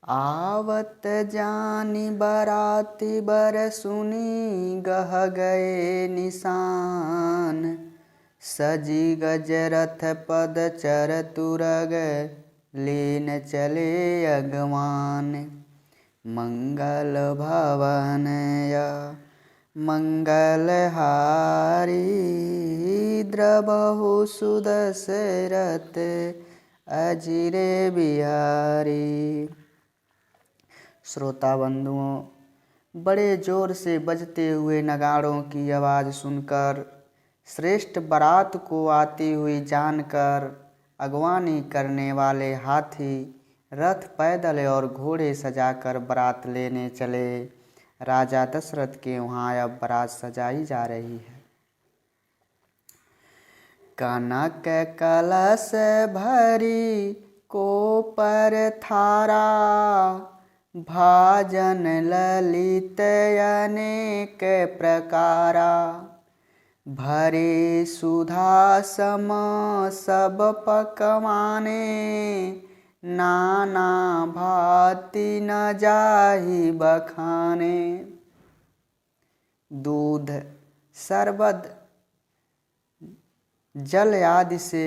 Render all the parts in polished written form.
आवत जानी बाराती बर सुनी गह गए निशान। सजी गजरथ पद चर तुरग लीन चले अगवान। मंगल भवन या मंगल हारी द्रबहु सुदशरथ अजिरे बिहारी। श्रोता बंधुओं, बड़े जोर से बजते हुए नगाड़ों की आवाज़ सुनकर, श्रेष्ठ बारात को आती हुई जानकर अगवानी करने वाले हाथी रथ, पैदल और घोड़े सजाकर बारात लेने चले। राजा दशरथ के वहाँ अब बारात सजाई जा रही है। कनक कलश भरी को पर थारा, भाजन ललित अनेक प्रकारा। भरे सुधा सम सब पकवाने, नाना भांति न जाहि बखाने। दूध, शरबत, जल आदि से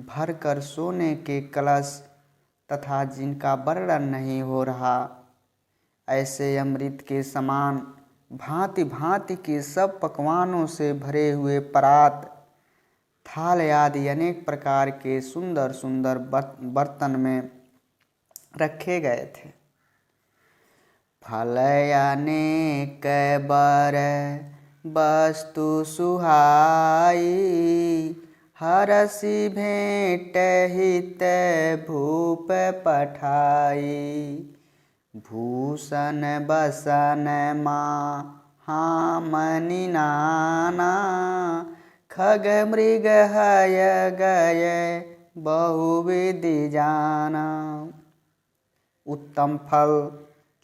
भरकर सोने के कलश तथा जिनका वर्णन नहीं हो रहा, ऐसे अमृत के समान भांति भांति के सब पकवानों से भरे हुए परात, थाल आदि अनेक प्रकार के सुंदर सुंदर बर्तन में रखे गए थे। फल अनेक बर वस्तु सुहाई, हरसि भेंट हित भूप पठाई। भूषण बसन महामणि नाना, खग मृग हय गय बहुविधि जाना। उत्तम फल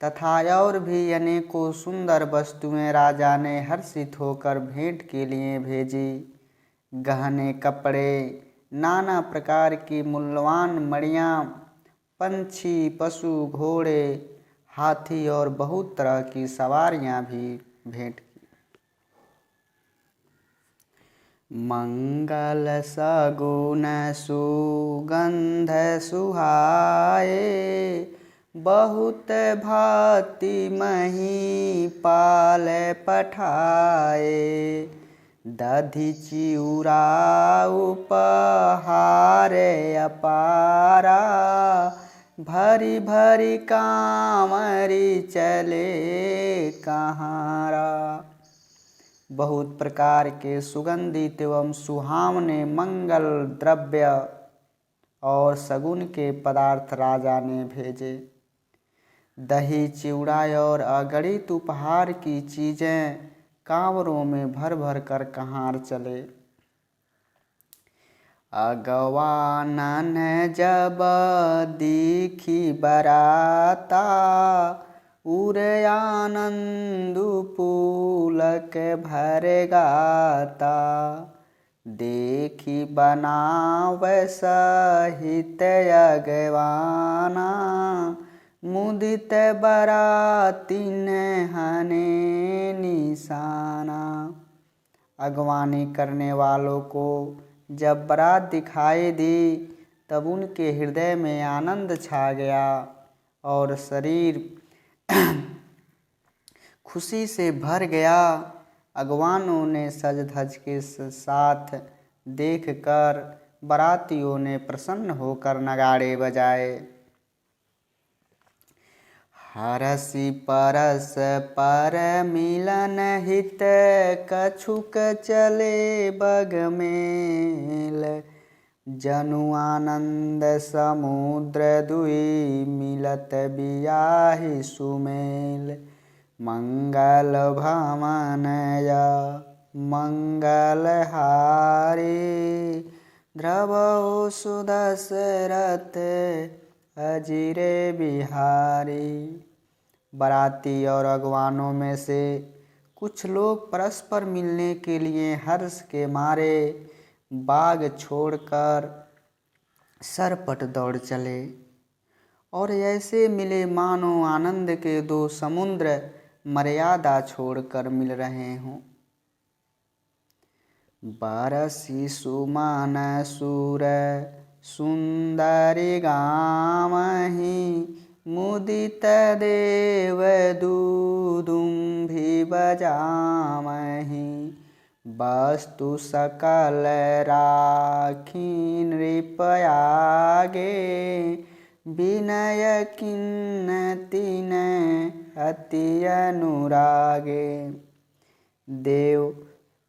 तथा और भी अनेकों सुंदर वस्तुएं राजा ने हर्षित होकर भेंट के लिए भेजी। गहने, कपड़े, नाना प्रकार की मूल्यवान मणियाँ, पंछी, पशु, घोड़े, हाथी और बहुत तरह की सवारियाँ भी भेंट की। मंगल सगुन सुगंध सुहाए, बहुत भांति मही पाल पठाए। दधि चिउरा उपहार अपारा, भरी भरी कांवरी चले कहारा। बहुत प्रकार के सुगंधित एवं सुहावने मंगल द्रव्य और सगुन के पदार्थ राजा ने भेजे। दही, चिवड़ा और अगणित उपहार की चीजें कांवरों में भर भर कर कहार चले। अगवानन जब दीखी बराता, उर आनंदु पुलक भर गाता। देखी बनाव सहित अगवाना, मुदित बरातिन हने निशाना। अगवानी करने वालों को जब बारात दिखाई दी, तब उनके हृदय में आनंद छा गया और शरीर खुशी से भर गया। अगवानों ने सज धज के साथ देखकर बारातियों ने प्रसन्न होकर नगाड़े बजाए। हरसि परस पर मिलन हित, कछुक चले बग मेल। जनु आनंद समुद्र दुई, मिलत बियाहि सुमेल। मंगल भवन या मंगल हारी, द्रवहु सुदशरथ अजिरे बिहारी। बाराती और अगवानों में से कुछ लोग परस्पर मिलने के लिए हर्ष के मारे बाग छोड़कर सरपट दौड़ चले और ऐसे मिले मानो आनंद के दो समुद्र मर्यादा छोड़कर मिल रहे हों। बरसी सुमन सुर सुंदरी गामहि मुदित देव दुदुम्भी बजामहि वस्तु सकल राखी नृपयागे विनय किन्नतिन अति अनुरागे। देव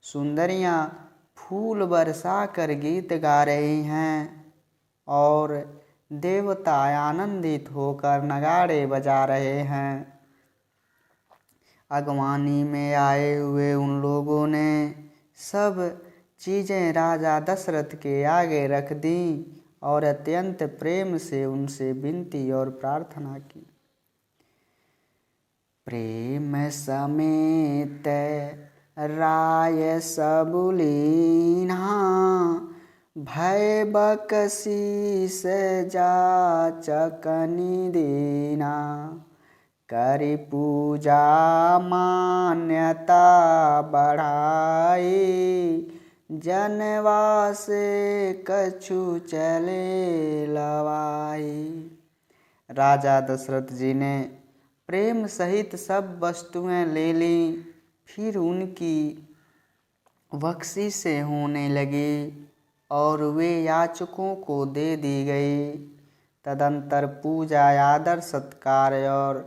सुंदरियाँ फूल बरसा कर गीत गा रही हैं और देवता आनंदित होकर नगाड़े बजा रहे हैं। अगवानी में आए हुए उन लोगों ने सब चीज़ें राजा दशरथ के आगे रख दी और अत्यंत प्रेम से उनसे विनती और प्रार्थना की। प्रेम समेत राय सबुलीना भय बकसीस जाचकनि दीना करि पूजा मान्यता बढ़ाई जनवास कछु चले लवाई। राजा दशरथ जी ने प्रेम सहित सब वस्तुएं ले ली। फिर उनकी बख्शिशें होने लगी और वे याचकों को दे दी गई। तदंतर पूजा आदर सत्कार और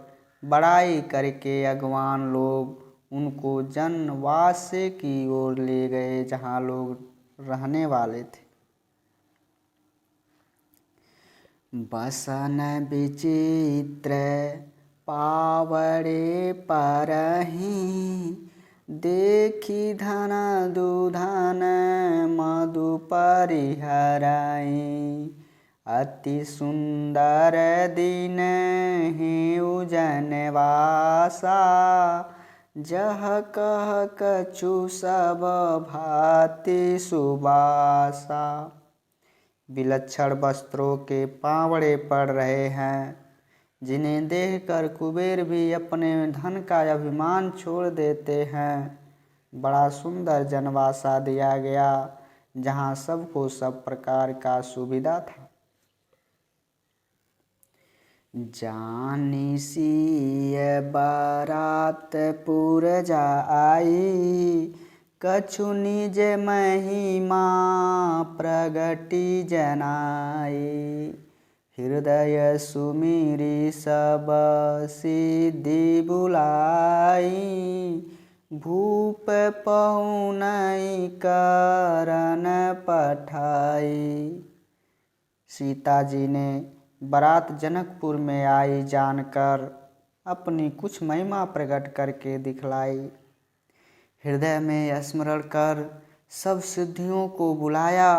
बड़ाई करके अगवान लोग उनको जनवास की ओर ले गए जहाँ लोग रहने वाले थे। बसन विचित्र पावड़े परहि देखी धन दुधन मधु परिहराई अति सुंदर दिन हेउ जनवासा जह कह कछु सब भांति सुबासा। विलक्षण वस्त्रों के पावड़े पड़ रहे हैं जिन्हें देखकर कुबेर भी अपने धन का अभिमान छोड़ देते हैं। बड़ा सुंदर जनवासा दिया गया जहाँ सबको सब प्रकार का सुविधा था। जानी सिय बारात पुरजा आई कछु निज महिमा प्रगति जनाई हृदय सुमिरी सब सिद्धि बुलाई भूप पहुनई करन पठाई। सीता जी ने बारात जनकपुर में आई जानकर अपनी कुछ महिमा प्रकट करके दिखलाई। हृदय में स्मरण कर सब सिद्धियों को बुलाया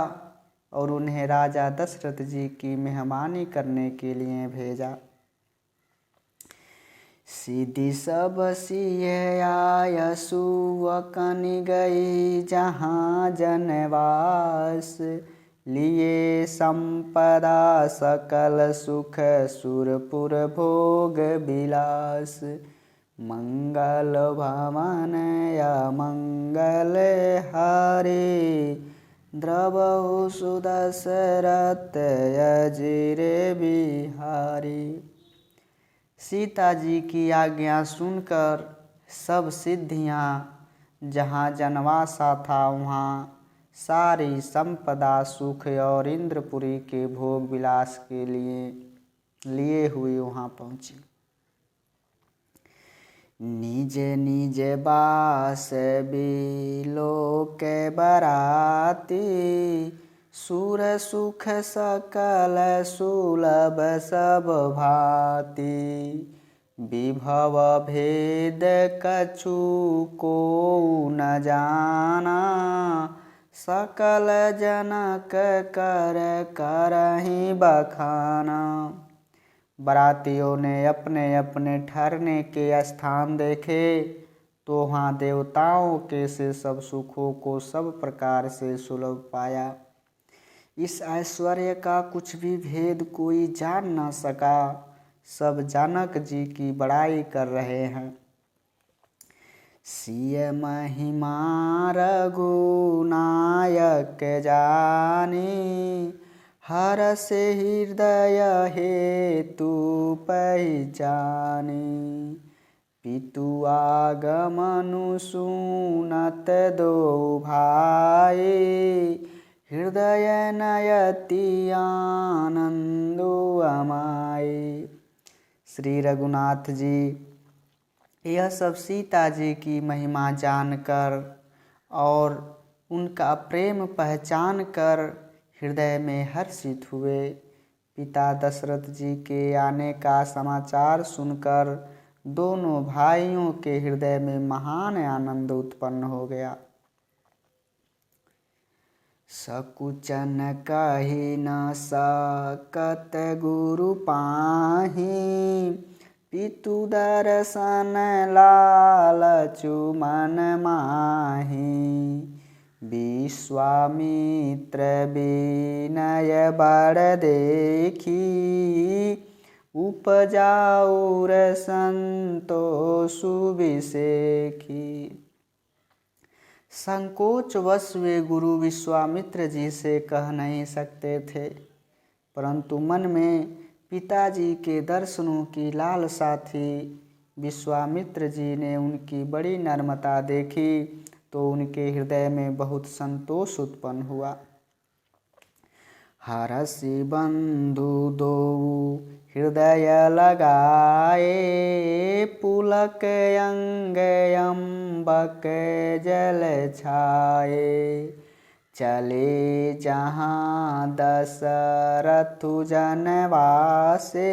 और उन्हें राजा दशरथ जी की मेहमानी करने के लिए भेजा। सीधी सब सिय आयसु अकनि गई जहाँ जनवास लिए संपदा सकल सुख सुरपुर भोग विलास मंगल भवन या मंगल हारे द्रवहु सुदशरथ अजिरे बिहारी। सीता जी की आज्ञा सुनकर सब सिद्धियाँ जहाँ जनवासा था वहाँ सारी संपदा सुख और इंद्रपुरी के भोग विलास के लिए हुए वहाँ पहुँची। निज निज बास बिलोक बराती सुर सुख सकल सुलभ सब भांति विभव भेद कछु को न जाना सकल जनक कर करहि बखाना। बारातियों ने अपने अपने ठहरने के स्थान देखे तो वहाँ देवताओं के से सब सुखों को सब प्रकार से सुलभ पाया। इस ऐश्वर्य का कुछ भी भेद कोई जान न सका। सब जनक जी की बड़ाई कर रहे हैं। सिय महिमा रघुनायक जानी, हरष हृदय हेतु पहचानी। पितु आगमनु सुनत दो भाई, हृदय नयति आनंदो अमाई। श्री रघुनाथ जी यह सब सीता जी की महिमा जानकर और उनका प्रेम पहचान कर हृदय में हर्षित हुए। पिता दशरथ जी के आने का समाचार सुनकर दोनों भाइयों के हृदय में महान आनंद उत्पन्न हो गया। सकुचन कहि न सकत गुरु पाहि, पितु दर्शन लालचु मन माहि। विश्वामित्र विनय बड़ देखी, उपजाऊर संतोषु विसेखी। संकोचवश वे गुरु विश्वामित्र जी से कह नहीं सकते थे, परंतु मन में पिताजी के दर्शनों की लालसा थी। विश्वामित्र जी ने उनकी बड़ी नम्रता देखी तो उनके हृदय में बहुत संतोष उत्पन्न हुआ। हरषि बंधु दो हृदय लगाए, पुलक अंग अम्बक जल छाए। चले जहाँ दशरथु जनवासे,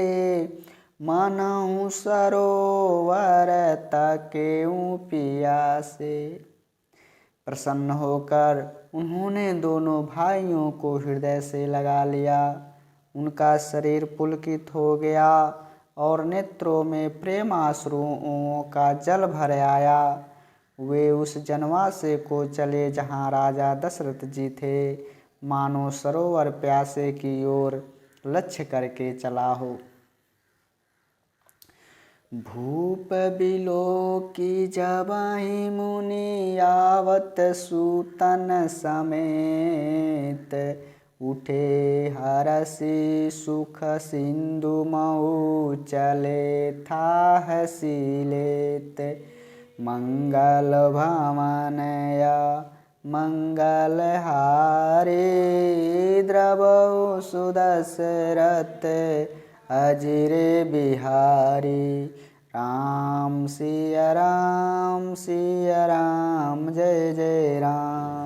मनहु सरोवर तकेउ पियासे। प्रसन्न होकर उन्होंने दोनों भाइयों को हृदय से लगा लिया। उनका शरीर पुलकित हो गया और नेत्रों में प्रेमाश्रुओं का जल भर आया। वे उस जनवासे को चले जहाँ राजा दशरथ जी थे, मानो सरोवर प्यासे की ओर लक्ष्य करके चला हो। भूप बिलोकी जबहि मुनि आवत, सूतन समेत उठे हरषि सुख सिंधु मऊ चले थाहसि लेत। मंगल भवनया मंगल हारे, द्रवहु सुदशरथ अजिरे बिहारी। राम सिया राम जय जय राम।